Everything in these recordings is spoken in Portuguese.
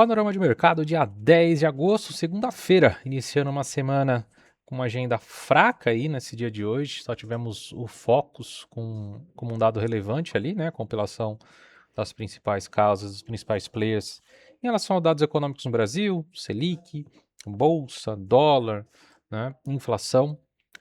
Panorama de mercado, dia 10 de agosto, segunda-feira, iniciando uma semana com uma agenda fraca aí nesse dia de hoje. Só tivemos o Focus como um dado relevante ali, né? Compilação das principais causas, dos principais players em relação a dados econômicos no Brasil, Selic, Bolsa, dólar, né? Inflação.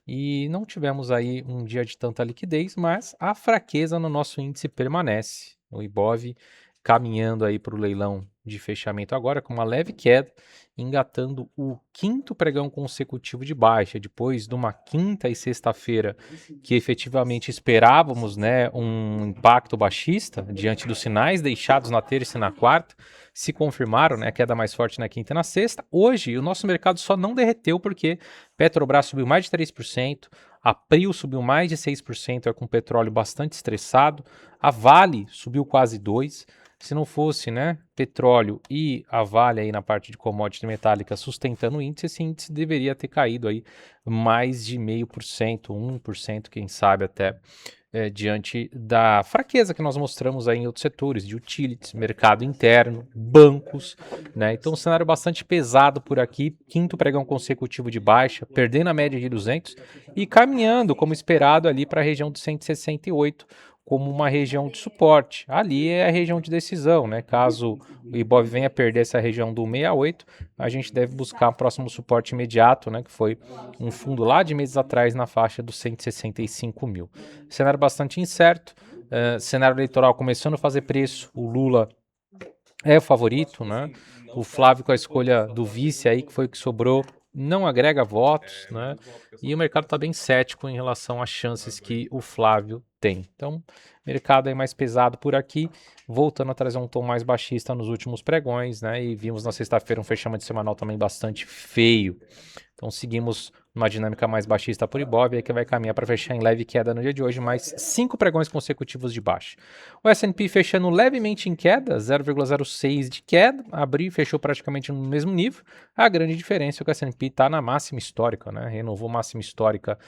E não tivemos aí um dia de tanta liquidez, mas a fraqueza no nosso índice permanece. O Ibov caminhando aí para o leilão de fechamento agora com uma leve queda, engatando o quinto pregão consecutivo de baixa, depois de uma quinta e sexta-feira que efetivamente esperávamos, né, um impacto baixista diante dos sinais deixados na terça e na quarta, se confirmaram, né, a queda mais forte na quinta e na sexta. Hoje, o nosso mercado só não derreteu porque Petrobras subiu mais de 3%, a Prio subiu mais de 6%, com petróleo bastante estressado, a Vale subiu quase 2%. Se não fosse, né, petróleo e a Vale aí na parte de commodity metálica sustentando o índice, esse índice deveria ter caído aí mais de 0,5%, 1%, quem sabe até, diante da fraqueza que nós mostramos aí em outros setores, de utilities, mercado interno, bancos, né? Então, um cenário bastante pesado por aqui, quinto pregão consecutivo de baixa, perdendo a média de 200 e caminhando, como esperado, ali para a região de 168, como uma região de suporte. Ali é a região de decisão, né? Caso o Ibov venha a perder essa região do 68, a gente deve buscar o próximo suporte imediato, né? Que foi um fundo lá de meses atrás na faixa dos 165 mil. Cenário bastante incerto, cenário eleitoral começando a fazer preço, o Lula é o favorito, né? O Flávio com a escolha do vice aí, que foi o que sobrou, não agrega votos, né? E o mercado está bem cético em relação às chances que o Flávio tem. Então, mercado aí mais pesado por aqui, voltando a trazer um tom mais baixista nos últimos pregões, né? E vimos na sexta-feira um fechamento semanal também bastante feio. Então seguimos uma dinâmica mais baixista por Ibov, aí que vai caminhar para fechar em leve queda no dia de hoje, mais 5 pregões consecutivos de baixa. O S&P fechando levemente em queda, 0,06 de queda, abriu e fechou praticamente no mesmo nível. A grande diferença é que o S&P está na máxima histórica, né? Renovou máxima histórica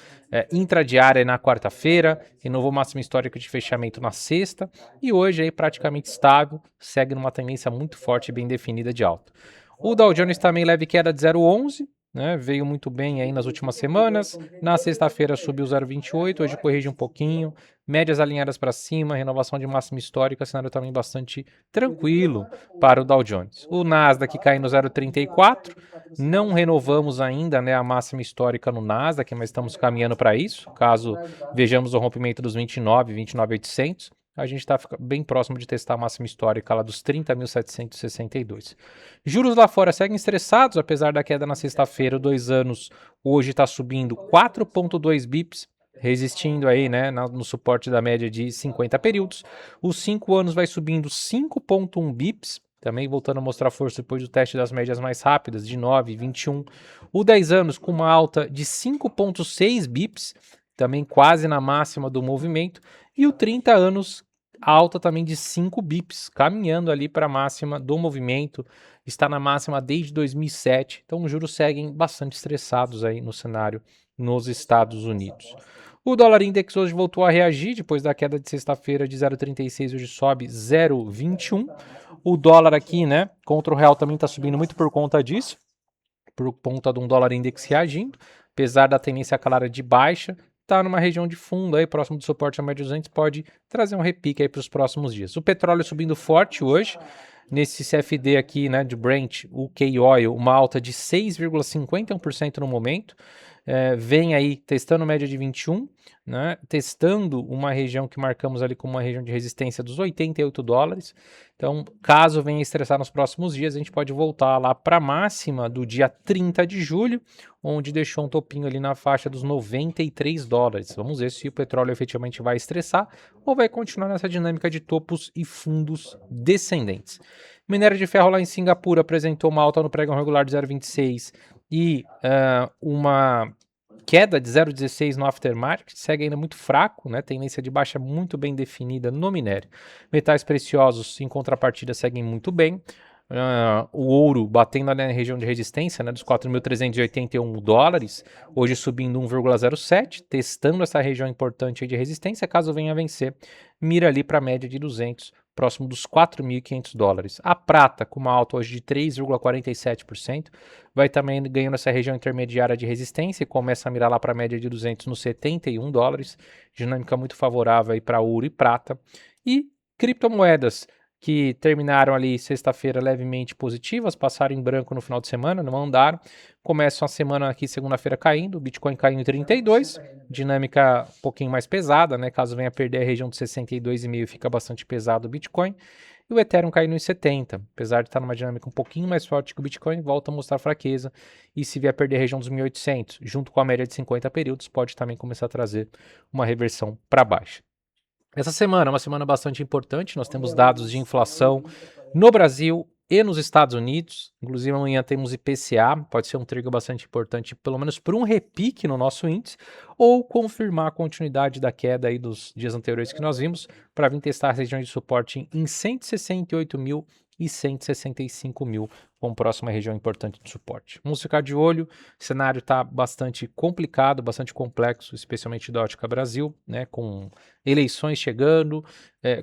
intradiária na quarta-feira, renovou máxima histórica de fechamento na sexta, e hoje aí praticamente estável, segue numa tendência muito forte e bem definida de alta. O Dow Jones também leve queda de 0,11, né, veio muito bem aí nas últimas semanas. Na sexta-feira subiu 0,28, hoje corrige um pouquinho. Médias alinhadas para cima, renovação de máxima histórica, cenário também bastante tranquilo para o Dow Jones. O Nasdaq caindo 0,34, não renovamos ainda, né, a máxima histórica no Nasdaq, mas estamos caminhando para isso. Caso vejamos o rompimento dos 29.800, a gente está bem próximo de testar a máxima histórica lá dos 30.762. Juros lá fora seguem estressados, apesar da queda na sexta-feira, 2 anos hoje está subindo 4,2 bips, resistindo aí, né, no suporte da média de 50 períodos. Os 5 anos vai subindo 5,1 bips, também voltando a mostrar força depois do teste das médias mais rápidas, de 9 e 21. O 10 anos com uma alta de 5,6 bips, também quase na máxima do movimento. E o 30 anos, alta também de 5 bips, caminhando ali para a máxima do movimento, está na máxima desde 2007. Então os juros seguem bastante estressados aí no cenário nos Estados Unidos. O dólar index hoje voltou a reagir depois da queda de sexta-feira de 0,36, hoje sobe 0,21. O dólar aqui, né, contra o real também está subindo muito por conta disso, por conta de um dólar index reagindo, apesar da tendência clara de baixa, está numa região de fundo aí, próximo do suporte a média 200, pode trazer um repique aí para os próximos dias. O petróleo subindo forte hoje, nesse CFD aqui, né, de Brent, o K-Oil, uma alta de 6,51% no momento, vem aí testando média de 21, né, testando uma região que marcamos ali como uma região de resistência dos $88. Então, caso venha estressar nos próximos dias, a gente pode voltar lá para a máxima do dia 30 de julho, onde deixou um topinho ali na faixa dos $93. Vamos ver se o petróleo efetivamente vai estressar ou vai continuar nessa dinâmica de topos e fundos descendentes. Minério de ferro lá em Singapura apresentou uma alta no pregão regular de 0,26 e uma queda de 0,16 no aftermarket, segue ainda muito fraco, né? Tendência de baixa muito bem definida no minério. Metais preciosos, em contrapartida, seguem muito bem. O ouro batendo na região de resistência, né, dos $4.381, hoje subindo 1,07, testando essa região importante de resistência. Caso venha a vencer, mira ali para a média de 200, próximo dos 4.500 dólares. A prata, com uma alta hoje de 3,47%, vai também ganhando essa região intermediária de resistência e começa a mirar lá para a média de 200 nos 71 dólares. Dinâmica muito favorável aí para ouro e prata. E criptomoedas, que terminaram ali sexta-feira levemente positivas, passaram em branco no final de semana, não andaram. Começam a semana aqui segunda-feira caindo, o Bitcoin caindo em 32, dinâmica um pouquinho mais pesada, né? Caso venha perder a região de 62,5, fica bastante pesado o Bitcoin. E o Ethereum caindo em 70, apesar de estar numa dinâmica um pouquinho mais forte que o Bitcoin, volta a mostrar fraqueza. E se vier perder a região dos 1.800, junto com a média de 50 períodos, pode também começar a trazer uma reversão para baixo. Essa semana é uma semana bastante importante, nós temos dados de inflação no Brasil e nos Estados Unidos, inclusive amanhã temos IPCA, pode ser um trigger bastante importante, pelo menos por um repique no nosso índice, ou confirmar a continuidade da queda aí dos dias anteriores que nós vimos, para vir testar as regiões de suporte em 168 mil e 165 mil, como próxima região importante de suporte. Vamos ficar de olho, o cenário está bastante complicado, bastante complexo, especialmente da ótica Brasil, né, com eleições chegando,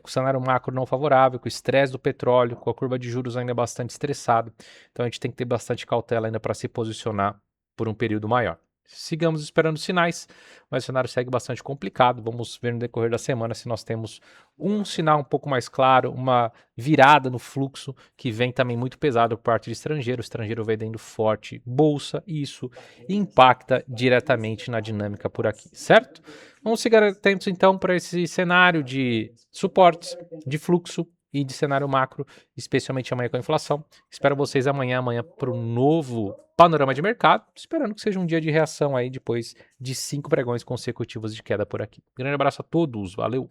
com o cenário macro não favorável, com o estresse do petróleo, com a curva de juros ainda bastante estressada. Então a gente tem que ter bastante cautela ainda para se posicionar por um período maior. Sigamos esperando sinais, mas o cenário segue bastante complicado. Vamos ver no decorrer da semana se nós temos um sinal um pouco mais claro, uma virada no fluxo que vem também muito pesado por parte de estrangeiro. O estrangeiro vendendo forte bolsa e isso impacta diretamente na dinâmica por aqui, certo? Vamos ficar atentos então para esse cenário de suportes, de fluxo e de cenário macro, especialmente amanhã com a inflação. Espero vocês amanhã para um novo panorama de mercado, esperando que seja um dia de reação aí depois de 5 pregões consecutivos de queda por aqui. Grande abraço a todos, valeu!